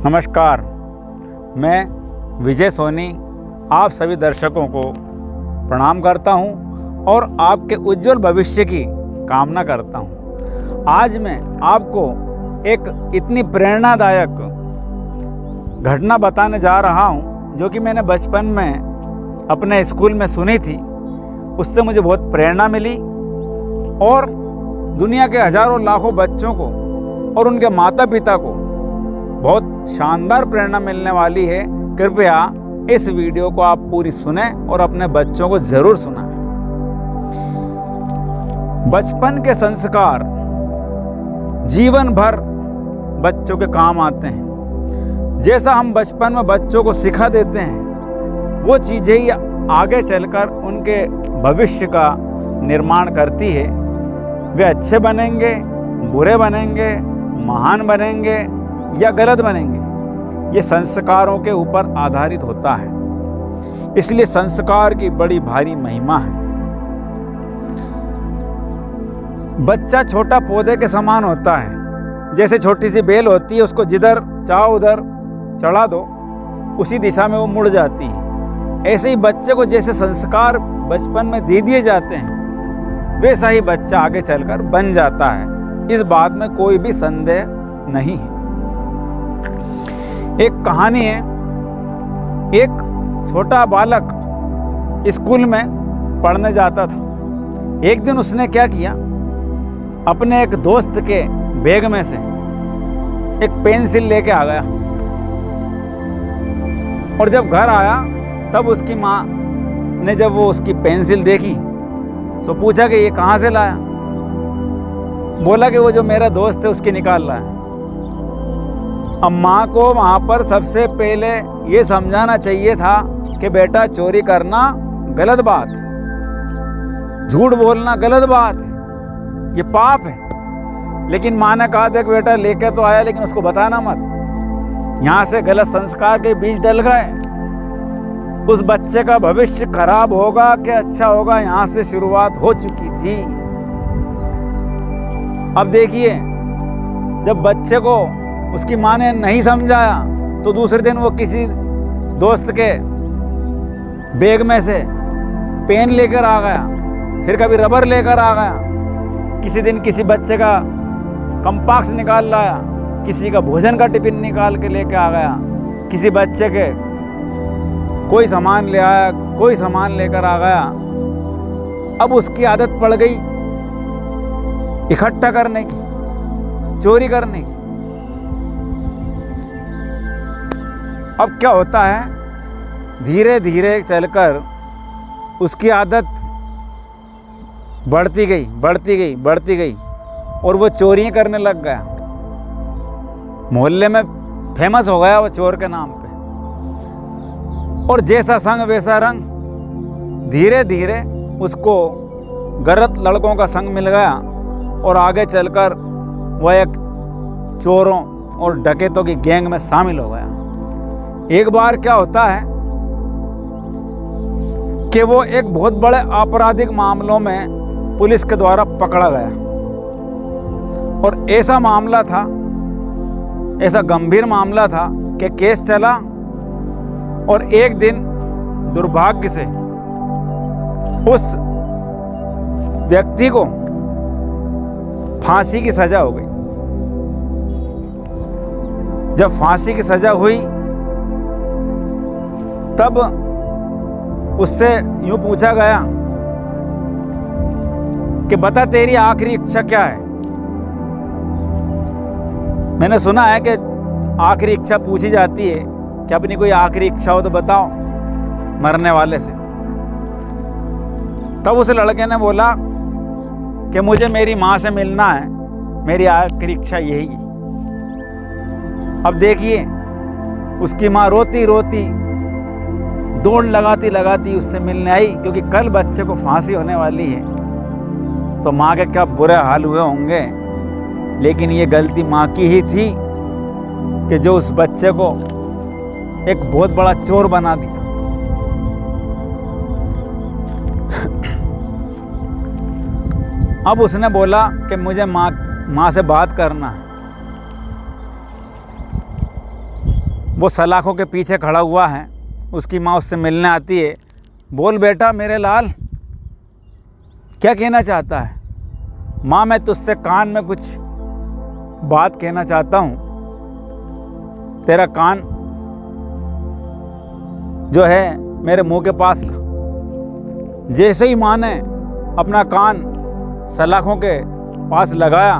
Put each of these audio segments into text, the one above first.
नमस्कार, मैं विजय सोनी आप सभी दर्शकों को प्रणाम करता हूं और आपके उज्जवल भविष्य की कामना करता हूं। आज मैं आपको एक इतनी प्रेरणादायक घटना बताने जा रहा हूं जो कि मैंने बचपन में अपने स्कूल में सुनी थी। उससे मुझे बहुत प्रेरणा मिली और दुनिया के हजारों लाखों बच्चों को और उनके माता पिता को बहुत शानदार प्रेरणा मिलने वाली है। कृपया इस वीडियो को आप पूरी सुनें और अपने बच्चों को जरूर सुनाएं। बचपन के संस्कार जीवन भर बच्चों के काम आते हैं। जैसा हम बचपन में बच्चों को सिखा देते हैं वो चीज़ें ही आगे चलकर उनके भविष्य का निर्माण करती है। वे अच्छे बनेंगे, बुरे बनेंगे, महान बनेंगे या गलत बनेंगे, ये संस्कारों के ऊपर आधारित होता है। इसलिए संस्कार की बड़ी भारी महिमा है। बच्चा छोटा पौधे के समान होता है। जैसे छोटी सी बेल होती है, उसको जिधर चाहो उधर चढ़ा दो, उसी दिशा में वो मुड़ जाती है। ऐसे ही बच्चे को जैसे संस्कार बचपन में दे दिए जाते हैं, वैसा ही बच्चा आगे चलकर बन जाता है। इस बात में कोई भी संदेह नहीं है। एक कहानी है। एक छोटा बालक स्कूल में पढ़ने जाता था। एक दिन उसने क्या किया, अपने एक दोस्त के बैग में से एक पेंसिल लेके आ गया और जब घर आया तब उसकी माँ ने जब वो उसकी पेंसिल देखी तो पूछा कि ये कहाँ से लाया। बोला कि वो जो मेरा दोस्त है उसकी निकाल रहा है। अब माँ को वहाँ पर सबसे पहले ये समझाना चाहिए था कि बेटा चोरी करना गलत बात है, झूठ बोलना गलत बात है, ये पाप है। लेकिन माँ ने कहा देख बेटा लेके तो आया लेकिन उसको बताना मत। यहाँ से गलत संस्कार के बीज डल गए। उस बच्चे का भविष्य खराब होगा कि अच्छा होगा, यहाँ से शुरुआत हो चुकी थी। अब देखिए, जब बच्चे को उसकी माँ ने नहीं समझाया तो दूसरे दिन वो किसी दोस्त के बैग में से पेन लेकर आ गया, फिर कभी रबर लेकर आ गया, किसी दिन किसी बच्चे का कंपास निकाल लाया, किसी का भोजन का टिफिन निकाल के लेकर आ गया, किसी बच्चे के कोई सामान ले आया, कोई सामान लेकर आ गया। अब उसकी आदत पड़ गई इकट्ठा करने की, चोरी करने की। अब क्या होता है, धीरे धीरे चलकर उसकी आदत बढ़ती गई और वो चोरी करने लग गया। मोहल्ले में फेमस हो गया वो चोर के नाम पे। और जैसा संग वैसा रंग। धीरे धीरे उसको गलत लड़कों का संग मिल गया और आगे चलकर वह एक चोरों और डकैतों की गैंग में शामिल हो गया। एक बार क्या होता है कि वो एक बहुत बड़े आपराधिक मामलों में पुलिस के द्वारा पकड़ा गया और ऐसा मामला था, ऐसा गंभीर मामला था कि केस चला और एक दिन दुर्भाग्य से उस व्यक्ति को फांसी की सजा हो गई। जब फांसी की सजा हुई तब उससे यूं पूछा गया कि बता तेरी आखिरी इच्छा क्या है। मैंने सुना है कि आखिरी इच्छा पूछी जाती है कि अपनी कोई आखिरी इच्छा हो तो बताओ मरने वाले से। तब उस लड़के ने बोला कि मुझे मेरी माँ से मिलना है, मेरी आखिरी इच्छा यही है। अब देखिए, उसकी माँ रोती रोती दौड़ लगाती उससे मिलने आई, क्योंकि कल बच्चे को फांसी होने वाली है। तो माँ के क्या बुरे हाल हुए होंगे। लेकिन ये गलती माँ की ही थी कि जो उस बच्चे को एक बहुत बड़ा चोर बना दिया। अब उसने बोला कि मुझे माँ से बात करना है। वो सलाखों के पीछे खड़ा हुआ है। उसकी माँ उससे मिलने आती है। बोल बेटा मेरे लाल, क्या कहना चाहता है? माँ मैं तुझसे कान में कुछ बात कहना चाहता हूँ। तेरा कान जो है मेरे मुंह के पास ला। जैसे ही माँ ने अपना कान सलाखों के पास लगाया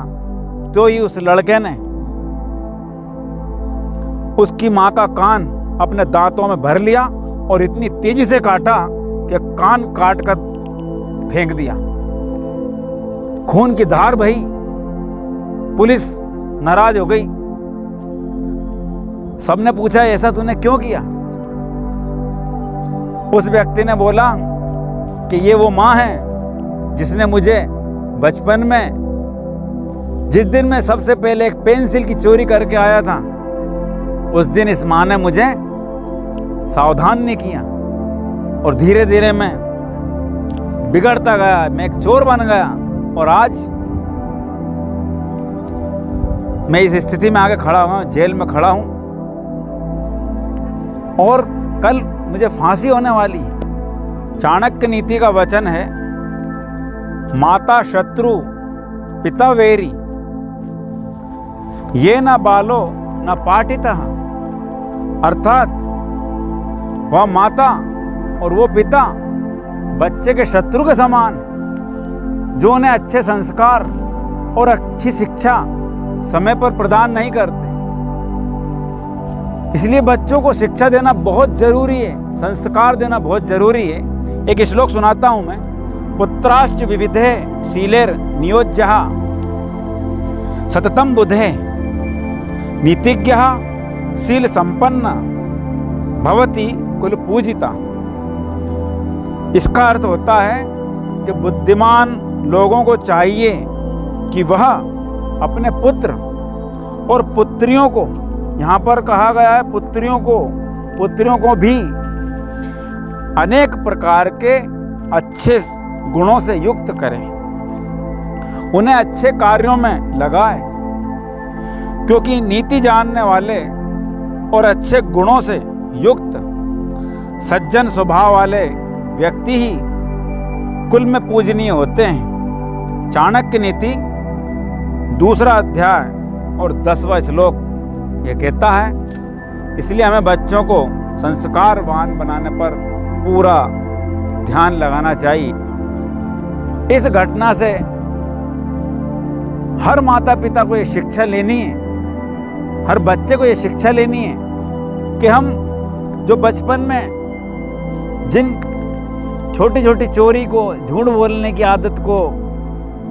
तो ही उस लड़के ने उसकी माँ का कान अपने दांतों में भर लिया और इतनी तेजी से काटा कि कान काट कर फेंक दिया। खून की धार बही। पुलिस नाराज हो गई। सबने पूछा ऐसा तूने क्यों किया? उस व्यक्ति ने बोला कि ये वो माँ है जिसने मुझे बचपन में, जिस दिन मैं सबसे पहले एक पेंसिल की चोरी करके आया था, उस दिन इस माँ ने मुझे सावधान नहीं किया और धीरे धीरे मैं बिगड़ता गया। मैं एक चोर बन गया और आज मैं इस स्थिति में आके खड़ा हुआ हूँ, जेल में खड़ा हूँ और कल मुझे फांसी होने वाली है। चाणक्य नीति का वचन है, माता शत्रु पिता वैरी, ये न बालो न पाठितः। अर्थात वह माता और वो पिता बच्चे के शत्रु के समान, जो उन्हें अच्छे संस्कार और अच्छी शिक्षा समय पर प्रदान नहीं करते। इसलिए बच्चों को शिक्षा देना बहुत जरूरी है, संस्कार देना बहुत जरूरी है। एक श्लोक सुनाता हूं मैं। पुत्राश्च विविधे शीलेर नियोज्यः सततम बुधे नीतिज्ञः शील संपन्न भवति कुल पूजिता। इसका अर्थ होता है कि बुद्धिमान लोगों को चाहिए कि वह अपने पुत्र और पुत्रियों को, यहाँ पर कहा गया है पुत्रियों को भी अनेक प्रकार के अच्छे गुणों से युक्त करें, उन्हें अच्छे कार्यों में लगाए, क्योंकि नीति जानने वाले और अच्छे गुणों से युक्त सज्जन स्वभाव वाले व्यक्ति ही कुल में पूजनीय होते हैं। चाणक्य नीति 2 अध्याय और 10वां श्लोक ये कहता है। इसलिए हमें बच्चों को संस्कारवान बनाने पर पूरा ध्यान लगाना चाहिए। इस घटना से हर माता पिता को ये शिक्षा लेनी है, हर बच्चे को ये शिक्षा लेनी है कि हम जो बचपन में जिन छोटी छोटी चोरी को, झूठ बोलने की आदत को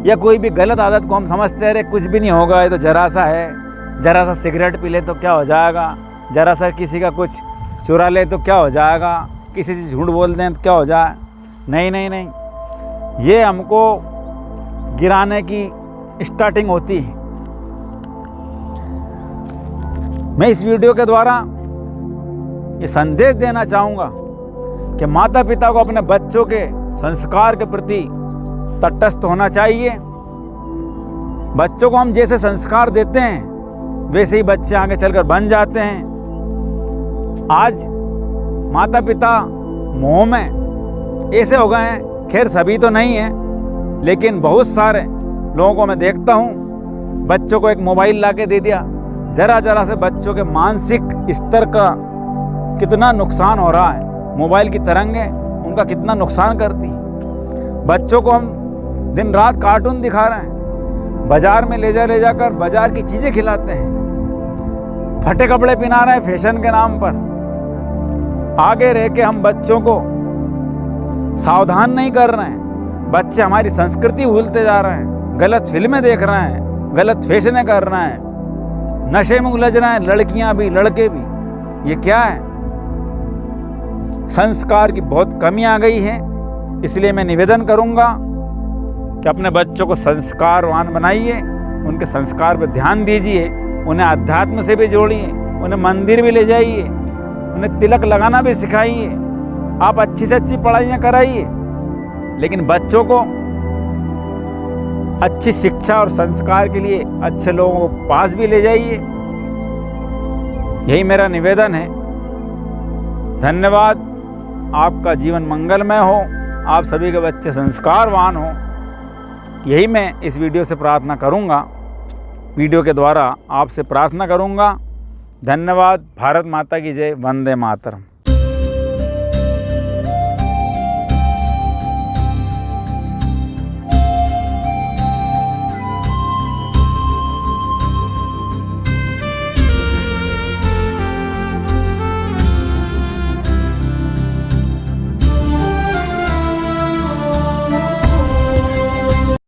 या कोई भी गलत आदत को हम समझते रहे कुछ भी नहीं होगा, ये तो जरा सा है, जरा सा सिगरेट पी ले तो क्या हो जाएगा, जरा सा किसी का कुछ चुरा ले तो क्या हो जाएगा, किसी से झूठ बोल दें तो क्या हो जाए। नहीं नहीं नहीं, ये हमको गिराने की स्टार्टिंग होती है। मैं इस वीडियो के द्वारा ये संदेश देना चाहूँगा कि माता पिता को अपने बच्चों के संस्कार के प्रति तटस्थ होना चाहिए। बच्चों को हम जैसे संस्कार देते हैं वैसे ही बच्चे आगे चलकर बन जाते हैं। आज माता पिता मोह में ऐसे हो गए हैं, खैर सभी तो नहीं है, लेकिन बहुत सारे लोगों को मैं देखता हूँ, बच्चों को एक मोबाइल लाके दे दिया, जरा जरा से बच्चों के मानसिक स्तर का कितना नुकसान हो रहा है। मोबाइल की तरंगें उनका कितना नुकसान करती है। बच्चों को हम दिन रात कार्टून दिखा रहे हैं, बाजार में ले जाकर बाजार की चीज़ें खिलाते हैं, फटे कपड़े पहना रहे हैं फैशन के नाम पर। आगे रह के हम बच्चों को सावधान नहीं कर रहे हैं, बच्चे हमारी संस्कृति भूलते जा रहे हैं, गलत फिल्में देख रहे हैं, गलत फैशनें कर रहे हैं, नशे में उलझ रहे हैं, लड़कियां भी लड़के भी। ये क्या है? संस्कार की बहुत कमी आ गई है। इसलिए मैं निवेदन करूंगा कि अपने बच्चों को संस्कारवान बनाइए, उनके संस्कार पर ध्यान दीजिए, उन्हें अध्यात्म से भी जोड़िए, उन्हें मंदिर भी ले जाइए, उन्हें तिलक लगाना भी सिखाइए। आप अच्छी से अच्छी पढ़ाइयाँ कराइए, लेकिन बच्चों को अच्छी शिक्षा और संस्कार के लिए अच्छे लोगों को पास भी ले जाइए। यही मेरा निवेदन है। धन्यवाद। आपका जीवन मंगलमय हो, आप सभी के बच्चे संस्कारवान हो, यही मैं इस वीडियो से प्रार्थना करूंगा, वीडियो के द्वारा आपसे प्रार्थना करूंगा। धन्यवाद। भारत माता की जय। वंदे मातरम।